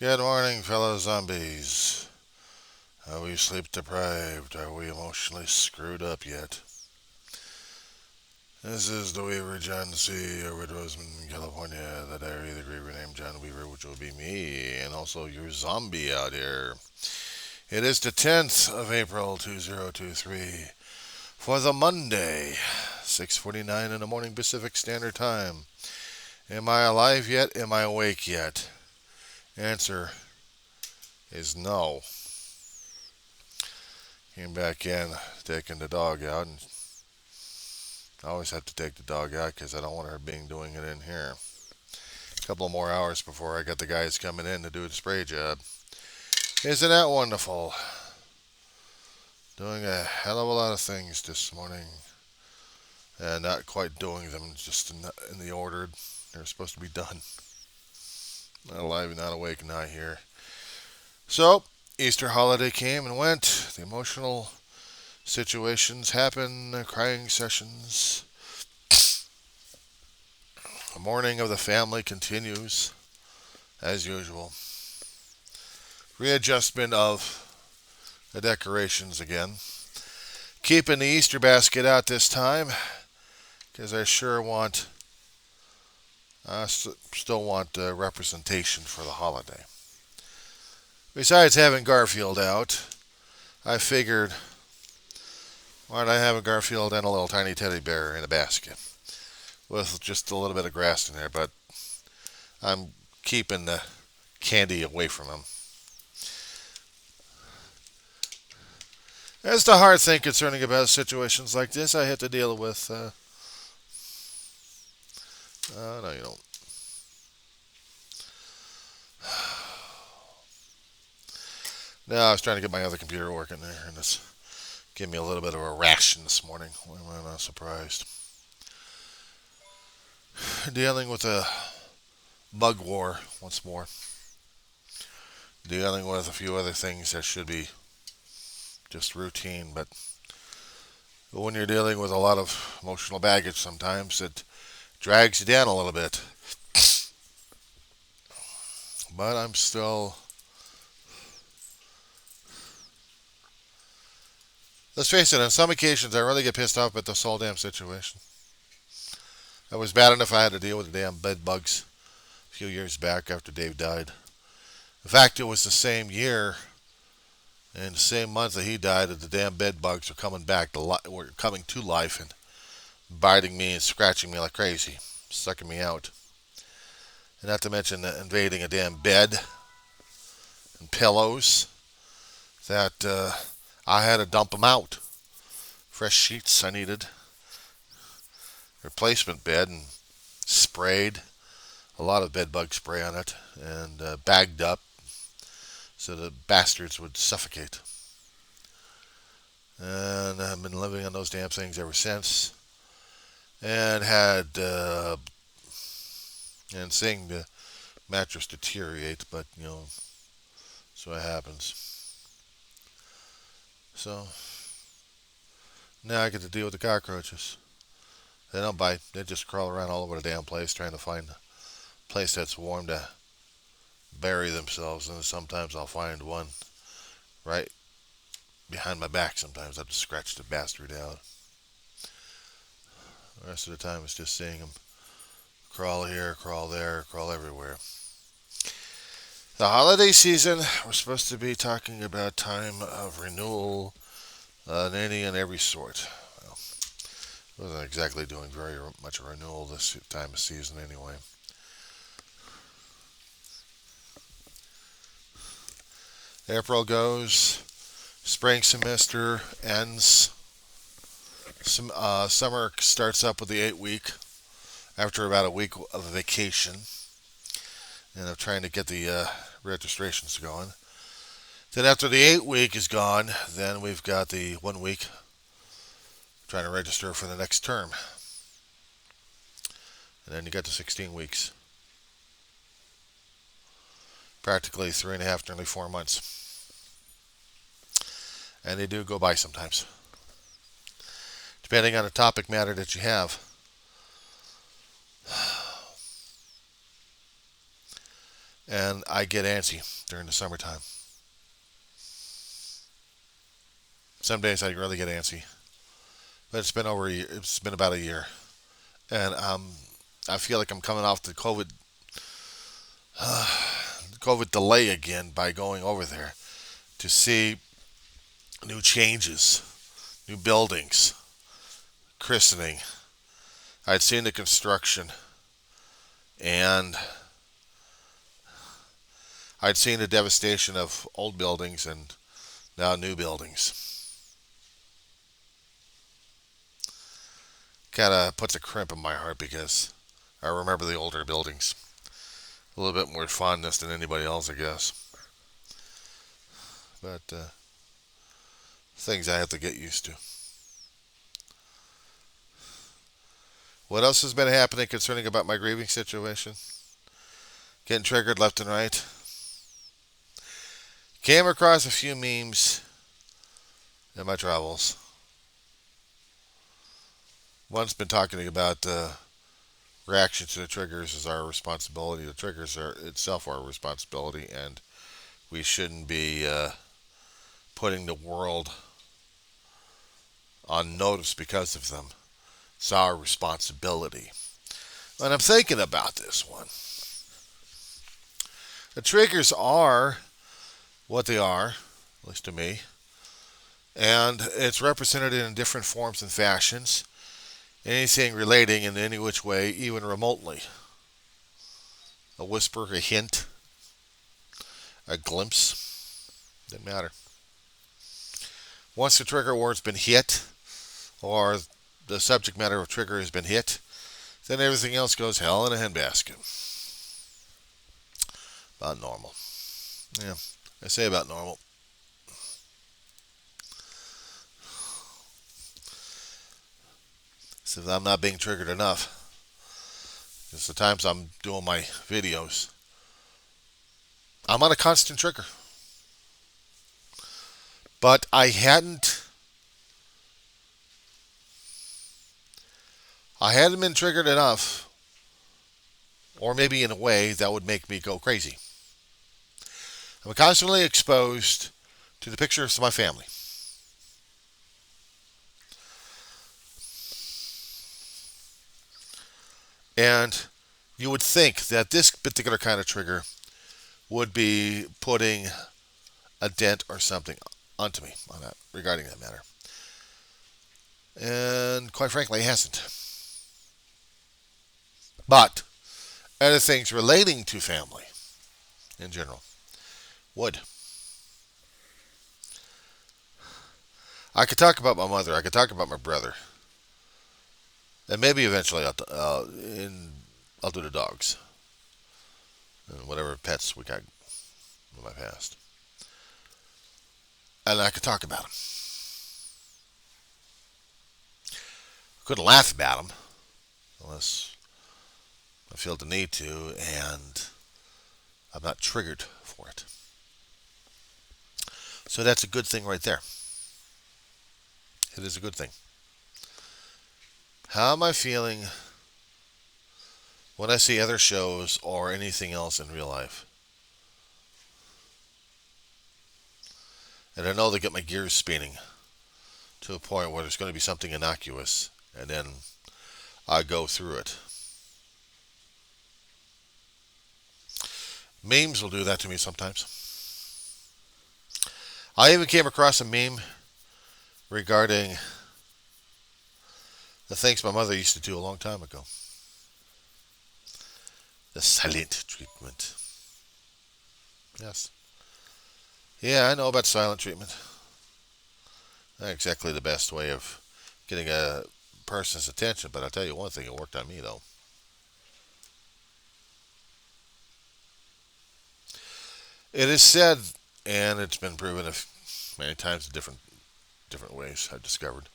Good morning, fellow zombies. Are we sleep deprived? Are we emotionally screwed up yet? This is the Weaver John C. over at Roseman, California. The diary of the Griever named John Weaver, which will be me, and also your zombie out here. It is the 10th of April, 2023, for the Monday, 6:49 in the morning Pacific Standard Time. Am I alive yet? Am I awake yet? Answer is no. Came back in, taking the dog out, and I always have to take the dog out because I don't want her being doing it in here. A couple more hours before I got the guys coming in to do the spray job. Isn't that wonderful? Doing a hell of a lot of things this morning. And not quite doing them just in the order they're supposed to be done. Not alive, not awake, not here. So, Easter holiday came and went. The emotional situations happen, crying sessions. The mourning of the family continues, as usual. Readjustment of the decorations again. Keeping the Easter basket out this time, because I sure still want representation for the holiday. Besides having Garfield out, I figured, why not have a Garfield and a little tiny teddy bear in a basket with just a little bit of grass in there, but I'm keeping the candy away from him. That's the hard thing concerning about situations like this. I have to deal with. No, you don't. No, I was trying to get my other computer working there, and it's giving me a little bit of a ration this morning. Why am I not surprised? Dealing with a bug war once more. Dealing with a few other things that should be just routine, but when you're dealing with a lot of emotional baggage, sometimes it drags you down a little bit. But I'm still. Let's face it, on some occasions I really get pissed off at this whole damn situation. It was bad enough I had to deal with the damn bed bugs a few years back after Dave died. In fact, it was the same year and the same month that he died that the damn bed bugs were coming back were coming to life and biting me and scratching me like crazy, sucking me out. And not to mention invading a damn bed and pillows that I had to dump them out. Fresh sheets I needed, replacement bed, and sprayed a lot of bed bug spray on it and bagged up so the bastards would suffocate. And I've been living on those damn things ever since. And and seeing the mattress deteriorate, but so it happens. So now I get to deal with the cockroaches. They don't bite. They just crawl around all over the damn place trying to find a place that's warm to bury themselves. And sometimes I'll find one right behind my back. Sometimes I have to scratch the bastard out. The rest of the time it's just seeing them crawl here, crawl there, crawl everywhere. The holiday season, we're supposed to be talking about time of renewal in any and every sort. Well, I wasn't exactly doing very much a renewal this time of season anyway. April goes, spring semester ends, summer starts up with the 8 week after about a week of vacation and of trying to get the registrations going. Then after the 8 week is gone, then we've got the 1 week trying to register for the next term. And then you got the 16 weeks. Practically 3.5, nearly 4 months. And they do go by sometimes, depending on the topic matter that you have. and I get antsy during the summertime. Some days I really get antsy, but it's been over a year. It's been about a year, and I feel like I'm coming off the COVID delay again by going over there to see new changes, new buildings, christening. I'd seen the construction, and I'd seen the devastation of old buildings and now new buildings. Kind of puts a crimp in my heart because I remember the older buildings. A little bit more fondness than anybody else, I guess. But things I have to get used to. What else has been happening concerning about my grieving situation? Getting triggered left and right. Came across a few memes in my travels. One's been talking about reaction to the triggers is our responsibility. The triggers are itself our responsibility, and we shouldn't be putting the world on notice because of them. It's our responsibility. And I'm thinking about this one. The triggers are what they are, at least to me, and it's represented in different forms and fashions. Anything relating in any which way, even remotely. A whisper, a hint, a glimpse, doesn't matter. Once the trigger word's been hit, or the subject matter of trigger has been hit, then everything else goes hell in a handbasket. About normal. Yeah, I say about normal. So I'm not being triggered enough. Because the times I'm doing my videos, I'm on a constant trigger. But I hadn't been triggered enough, or maybe in a way that would make me go crazy. I'm constantly exposed to the pictures of my family. And you would think that this particular kind of trigger would be putting a dent or something onto me on that, regarding that matter. And quite frankly, it hasn't. But other things relating to family in general would. I could talk about my mother. I could talk about my brother. And maybe eventually I'll do the dogs. And whatever pets we got in my past. And I could talk about them. Couldn't laugh about them unless I feel the need to, and I'm not triggered for it. So that's a good thing right there. It is a good thing. How am I feeling when I see other shows or anything else in real life? And I know they get my gears spinning to a point where there's going to be something innocuous, and then I go through it. Memes will do that to me sometimes. I even came across a meme regarding the things my mother used to do a long time ago. The silent treatment. Yes. Yeah, I know about silent treatment. Not exactly the best way of getting a person's attention, but I'll tell you one thing, it worked on me though. It is said, and it's been proven many times in different ways, I've discovered,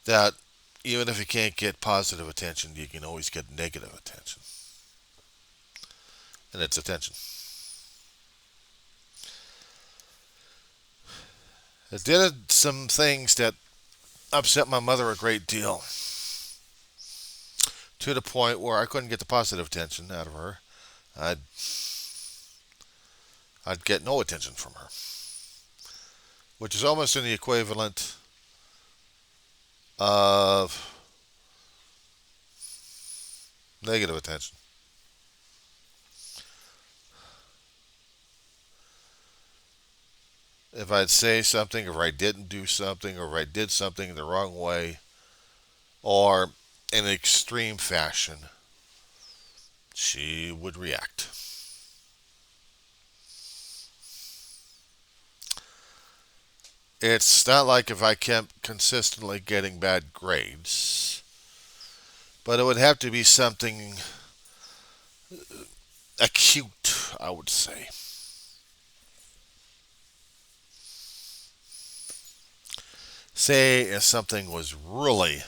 that even if you can't get positive attention, you can always get negative attention. And it's attention. I did some things that upset my mother a great deal, to the point where I couldn't get the positive attention out of her. I'd I'd get no attention from her, which is almost in the equivalent of negative attention. If I'd say something, or I didn't do something, or if I did something the wrong way, or in an extreme fashion, she would react. It's not like if I kept consistently getting bad grades, but it would have to be something acute, I would say. Say if something was really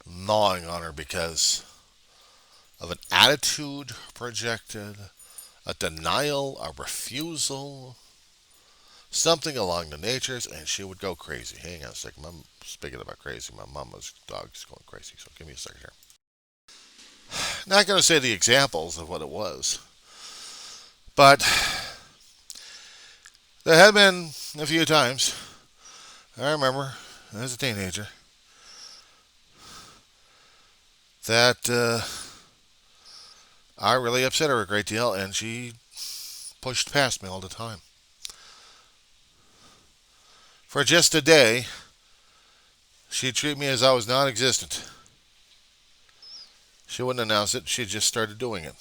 gnawing on her because of an attitude projected, a denial, a refusal, something along the natures, and she would go crazy. Hang on a second. Speaking about crazy, my mama's dog's going crazy, so give me a second here. Not going to say the examples of what it was, but there have been a few times, I remember, as a teenager, that I really upset her a great deal, and she pushed past me all the time. For just a day, she'd treat me as I was non existent. She wouldn't announce it, she just started doing it.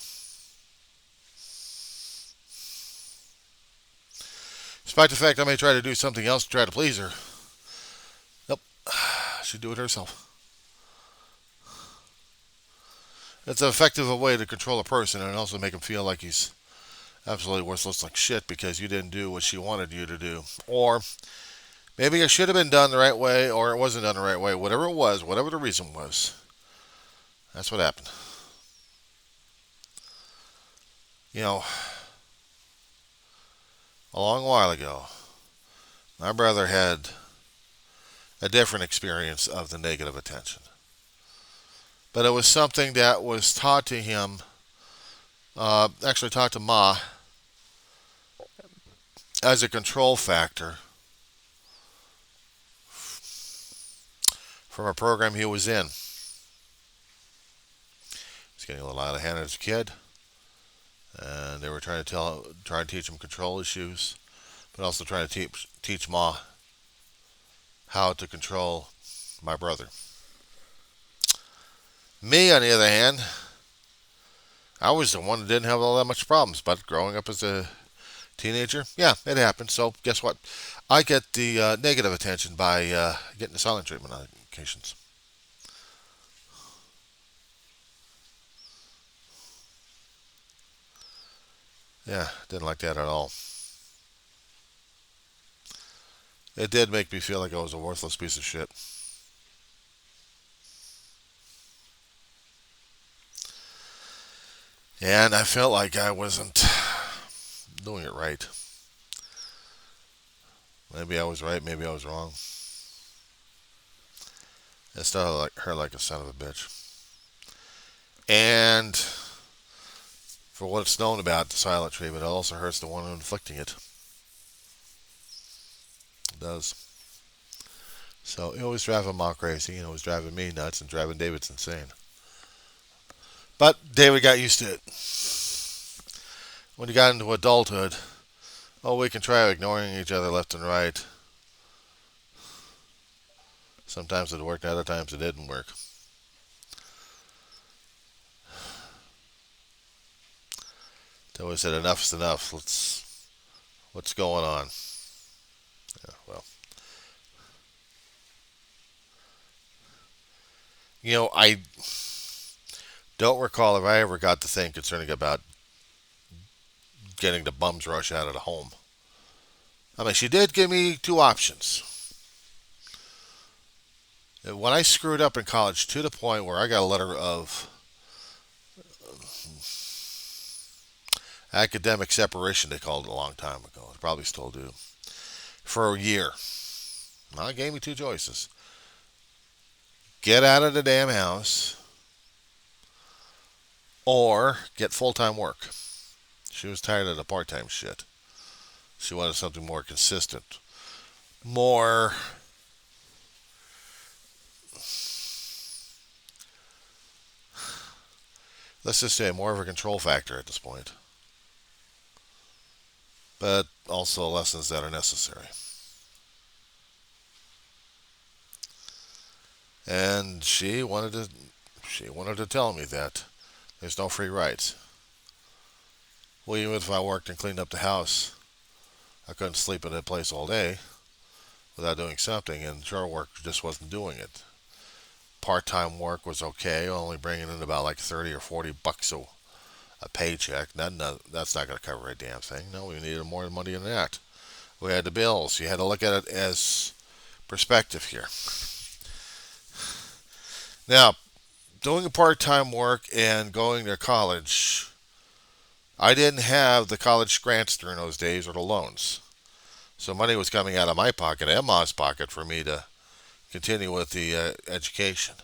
Despite the fact I may try to do something else to try to please her, nope, she'd do it herself. It's an effective way to control a person and also make him feel like he's absolutely worthless like shit because you didn't do what she wanted you to do. Or maybe it should have been done the right way, or it wasn't done the right way. Whatever it was, whatever the reason was, that's what happened. You know, a long while ago, my brother had a different experience of the negative attention. But it was something that was taught to him, actually taught to Ma, as a control factor from a program he was in. He's getting a little out of hand as a kid, and they were trying to teach him control issues, but also trying to teach Ma how to control my brother. Me, on the other hand, I was the one that didn't have all that much problems, but growing up as a teenager, yeah, it happened. So guess what? I get the negative attention by getting the silent treatment on occasions. Yeah, didn't like that at all. It did make me feel like I was a worthless piece of shit. And I felt like I wasn't doing it right. Maybe I was right, maybe I was wrong. It started like her like a son of a bitch. And for what it's known about the silent treatment, it also hurts the one inflicting it. It does. So it was driving Ma crazy, and it was driving me nuts, and driving David's insane. But David got used to it. When he got into adulthood, oh, we can try ignoring each other left and right. Sometimes it worked, other times it didn't work. Until we said enough's enough. What's going on? Yeah, well, I don't recall if I ever got the thing concerning about getting the bums rush out of the home. I mean, she did give me two options. When I screwed up in college to the point where I got a letter of academic separation, they called it a long time ago. They probably still do. For a year. Well, it gave me two choices. Get out of the damn house or get full-time work. She was tired of the part-time shit. She wanted something more consistent. More, let's just say, more of a control factor at this point. But also lessons that are necessary. And she wanted to tell me that there's no free rides. Well, even if I worked and cleaned up the house, I couldn't sleep in that place all day without doing something, and chore work just wasn't doing it. Part-time work was okay, only bringing in about like 30 or 40 bucks a paycheck. That's not going to cover a damn thing. No, we needed more money than that. We had the bills. You had to look at it as perspective here. Now, doing part-time work and going to college, I didn't have the college grants during those days or the loans. So money was coming out of my pocket, Emma's pocket, for me to continue with the education.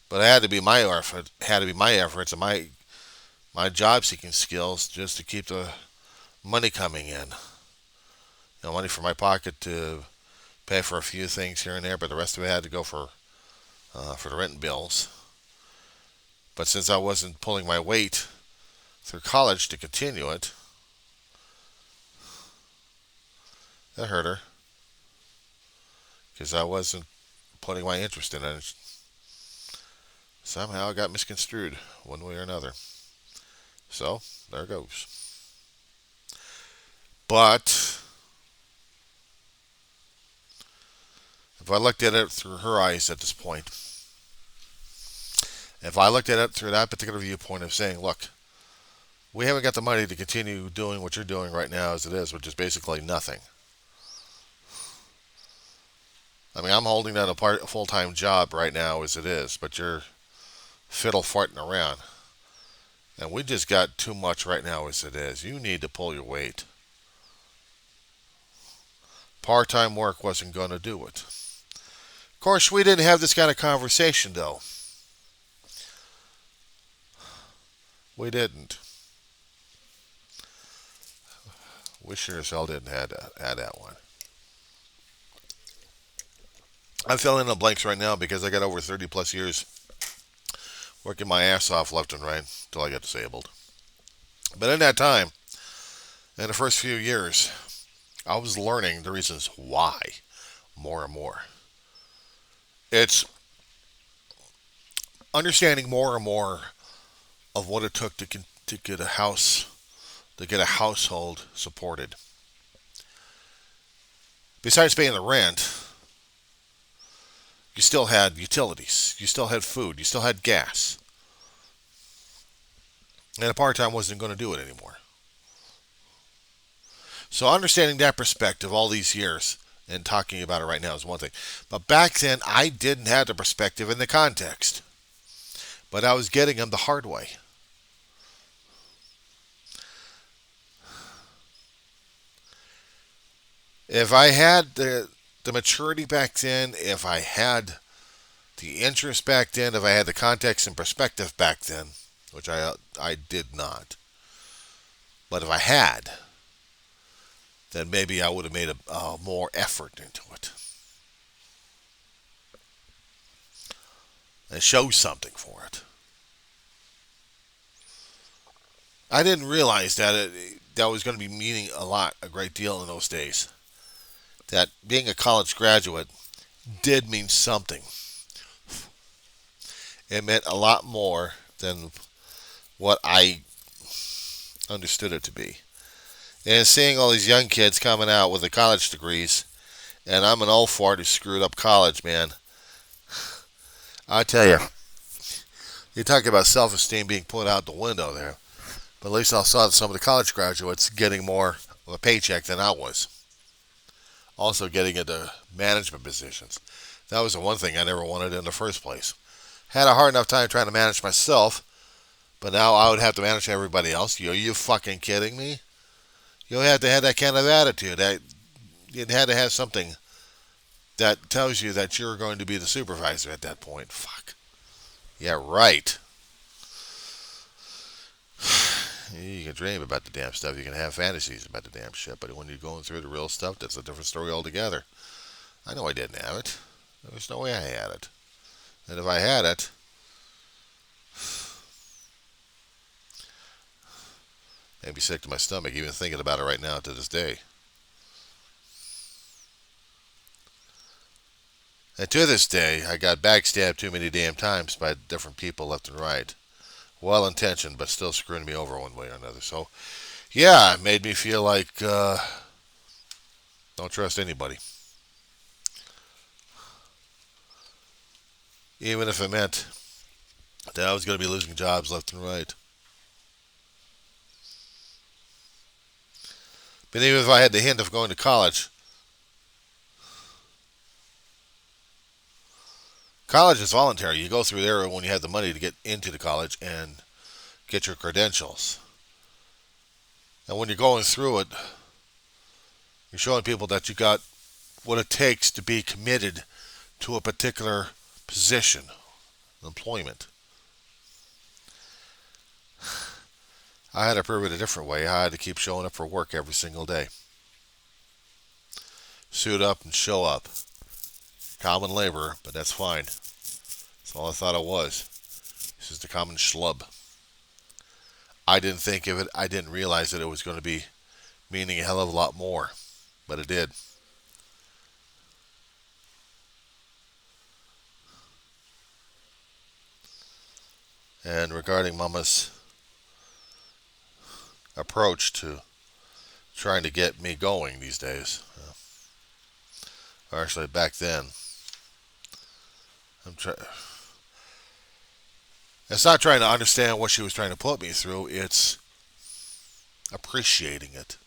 But it had to be my effort, efforts and my job seeking skills just to keep the money coming in. Money from my pocket to pay for a few things here and there, but the rest of it had to go for the rent bills. But since I wasn't pulling my weight through college to continue it, that hurt her because I wasn't putting my interest in it. Somehow it got misconstrued one way or another. So there goes. But if I looked at it through her eyes at this point, if I looked at it through that particular viewpoint of saying, look, we haven't got the money to continue doing what you're doing right now as it is, which is basically nothing. I mean, I'm holding down a full-time job right now as it is, but you're fiddle farting around. And we just got too much right now as it is. You need to pull your weight. Part-time work wasn't going to do it. Of course, we didn't have this kind of conversation, though. We didn't. We sure as hell didn't have that one. I'm filling in the blanks right now because I got over 30 plus years working my ass off left and right until I got disabled. But in that time, in the first few years, I was learning the reasons why more and more. It's understanding more and more of what it took to get a house, to get a household supported. Besides paying the rent, you still had utilities, you still had food, you still had gas. And a part-time wasn't going to do it anymore. So understanding that perspective all these years and talking about it right now is one thing. But back then, I didn't have the perspective and the context. But I was getting them the hard way. If I had the maturity back then, if I had the interest back then, if I had the context and perspective back then, which I did not, but if I had, then maybe I would have made a more effort into it and show something for it. I didn't realize that was going to be meaning a great deal in those days. That being a college graduate did mean something. It meant a lot more than what I understood it to be. And seeing all these young kids coming out with the college degrees, and I'm an old fart who screwed up college, man. I tell you, you talk about self-esteem being put out the window there. But at least I saw some of the college graduates getting more of a paycheck than I was. Also getting into management positions. That was the one thing I never wanted in the first place. Had a hard enough time trying to manage myself, but now I would have to manage everybody else. Are you fucking kidding me? You have to have that kind of attitude. You had to have something that tells you that you're going to be the supervisor at that point. Fuck. Yeah, right. You can dream about the damn stuff. You can have fantasies about the damn shit. But when you're going through the real stuff, that's a different story altogether. I know I didn't have it. There was no way I had it. And if I had it, I'd be sick to my stomach even thinking about it right now to this day. And to this day, I got backstabbed too many damn times by different people left and right. Well intentioned, but still screwing me over one way or another. So, yeah, it made me feel like don't trust anybody. Even if it meant that I was going to be losing jobs left and right. But even if I had the hint of going to college, college is voluntary. You go through there when you have the money to get into the college and get your credentials. And when you're going through it, you're showing people that you got what it takes to be committed to a particular position, employment. I had to prove it a different way. I had to keep showing up for work every single day. Suit up and show up. Common labor, but that's fine. That's all I thought I was. This is the common schlub. I didn't think of it. I didn't realize that it was going to be meaning a hell of a lot more. But it did. And regarding Mama's approach to trying to get me going these days, or actually back then, it's not trying to understand what she was trying to put me through. It's appreciating it.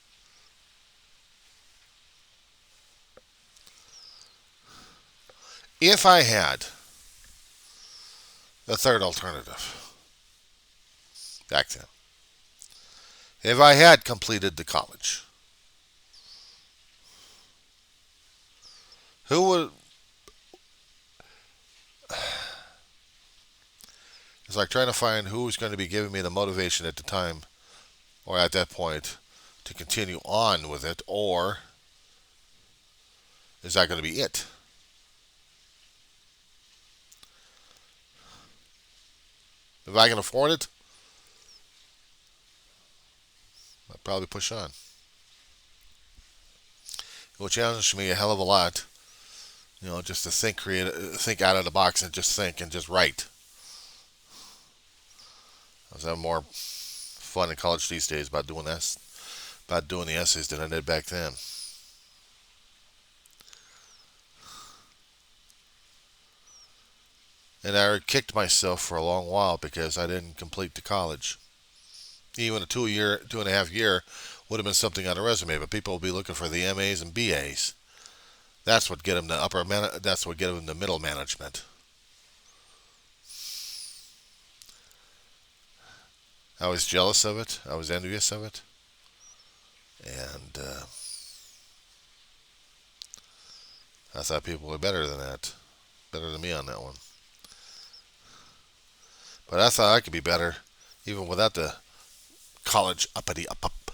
If I had the third alternative back then, if I had completed the college, who would? It's like trying to find who was going to be giving me the motivation at the time, or at that point, to continue on with it, or is that going to be it? If I can afford it, I'll probably push on. It will challenge me a hell of a lot, just to think out of the box and just think and just write. I was having more fun in college these days about doing this, about doing the essays than I did back then. And I kicked myself for a long while because I didn't complete the college. Even a 2.5 year would have been something on a resume, but people will be looking for the MAs and BAs. That's what get them the that's what get them the middle management. I was jealous of it. I was envious of it, and I thought people were better than that, better than me on that one. But I thought I could be better, even without the college uppity up up.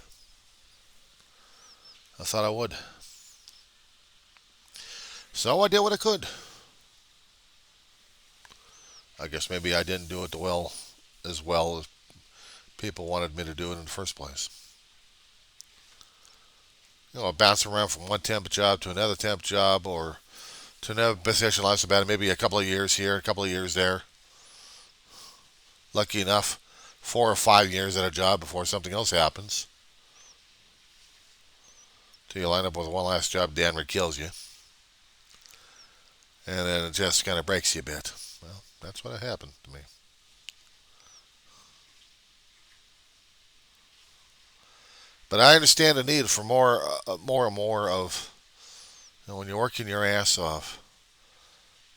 I thought I would. So I did what I could. I guess maybe I didn't do it as well as people wanted me to do it in the first place. Bouncing around from one temp job to another temp job or to another position life's about it. Maybe a couple of years here, a couple of years there. Lucky enough, 4 or 5 years at a job before something else happens. Till you line up with one last job, downward kills you. And then it just kind of breaks you a bit. Well, that's what happened to me. But I understand the need for more and more of, when you're working your ass off,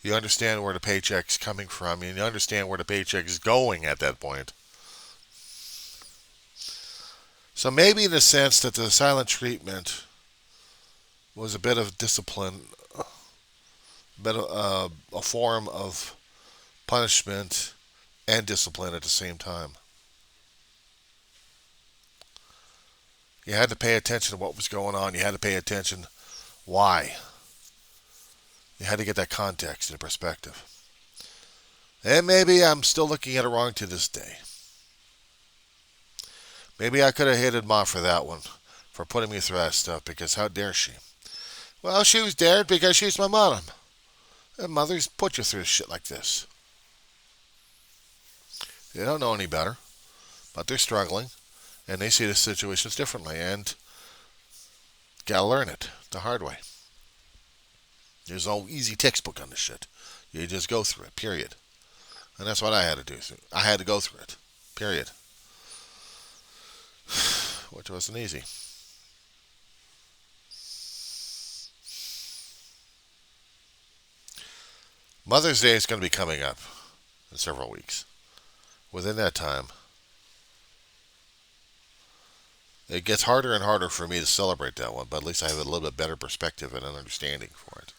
you understand where the paycheck's coming from, and you understand where the paycheck's going at that point. So maybe in the sense that the silent treatment was a bit of discipline, a bit of a form of punishment and discipline at the same time. You had to pay attention to what was going on. You had to pay attention why. You had to get that context and perspective. And maybe I'm still looking at it wrong to this day. Maybe I could have hated Mom for that one, for putting me through that stuff, because how dare she? Well, she was dared because she's my mom. And mothers put you through shit like this. They don't know any better, but they're struggling, and they see the situations differently, and gotta learn it the hard way. There's no easy textbook on this shit. You just go through it, period. And that's what I had to do. I had to go through it, period. Which wasn't easy. Mother's Day is going to be coming up in several weeks. Within that time, it gets harder and harder for me to celebrate that one, but at least I have a little bit better perspective and an understanding for it.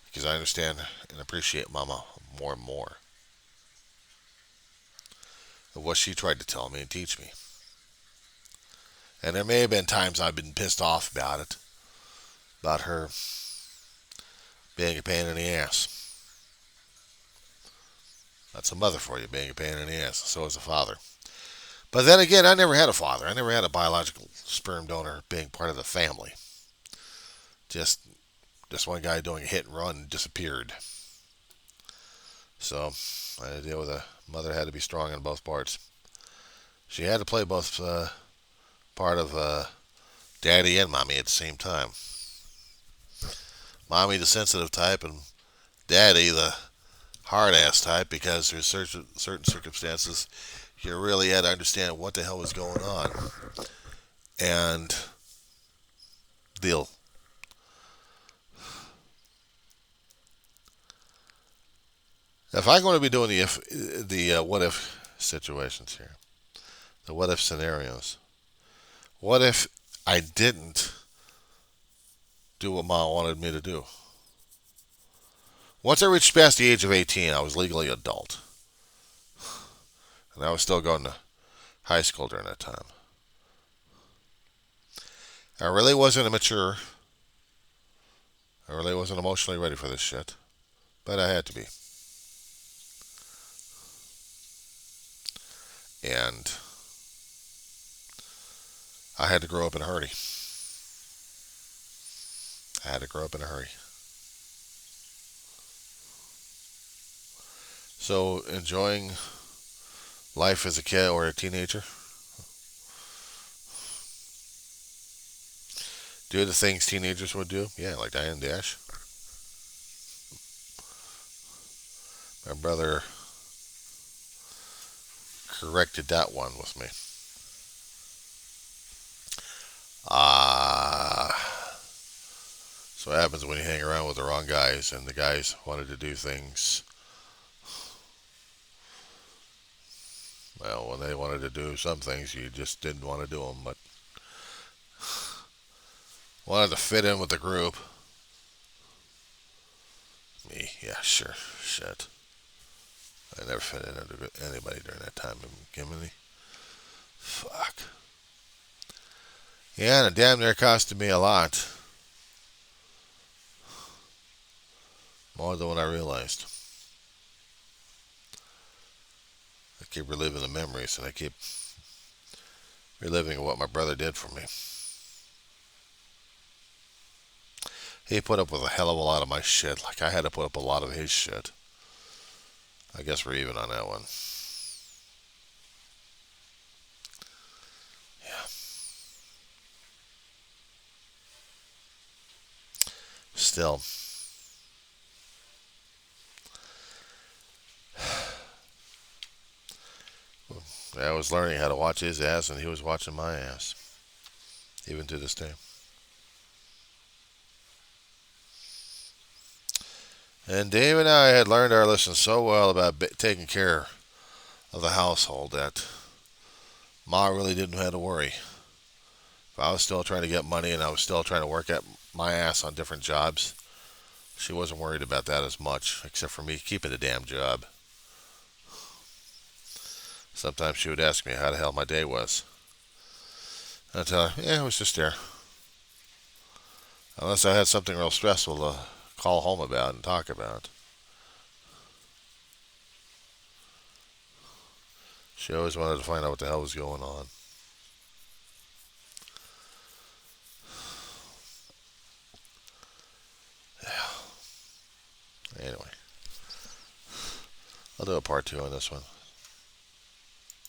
Because I understand and appreciate Mama more and more of what she tried to tell me and teach me. And there may have been times I've been pissed off about it, about her being a pain in the ass. That's a mother for you, being a pain in the ass. So is a father. But then again, I never had a father. I never had a biological sperm donor being part of the family. Just one guy doing a hit and run disappeared. So I had to deal with a mother had to be strong in both parts. She had to play both part of daddy and mommy at the same time. Mommy the sensitive type and daddy the hard-ass type, because there's certain circumstances you really had to understand what the hell was going on and deal. If I'm going to be doing the what if situations here, the what if scenarios, what if I didn't do what Mom wanted me to do? Once I reached past the age of 18, I was legally adult. And I was still going to high school during that time. I really wasn't mature. I really wasn't emotionally ready for this shit. But I had to be. And I had to grow up in a hurry. I had to grow up in a hurry. So enjoying life as a kid or a teenager, do the things teenagers would do. Yeah, like Diane Dash. My brother corrected that one with me. So what happens when you hang around with the wrong guys, and the guys wanted to do things, well, when they wanted to do some things, you just didn't want to do them, but wanted to fit in with the group. Me, yeah, sure, shit. I never fit in under anybody during that time in Gimini. Fuck. Yeah, and it damn near costed me a lot. More than what I realized. I keep reliving the memories, and I keep reliving what my brother did for me. He put up with a hell of a lot of my shit, like I had to put up a lot of his shit. I guess we're even on that one. Yeah. Still. I was learning how to watch his ass, and he was watching my ass. Even to this day. And Dave and I had learned our lesson so well about taking care of the household that Ma really didn't have to worry. If I was still trying to get money and I was still trying to work at my ass on different jobs, she wasn't worried about that as much, except for me keeping the damn job. Sometimes she would ask me how the hell my day was. I tell her, yeah, it was just there. Unless I had something real stressful to call home about and talk about. She always wanted to find out what the hell was going on. Anyway, I'll do a part 2 on this one.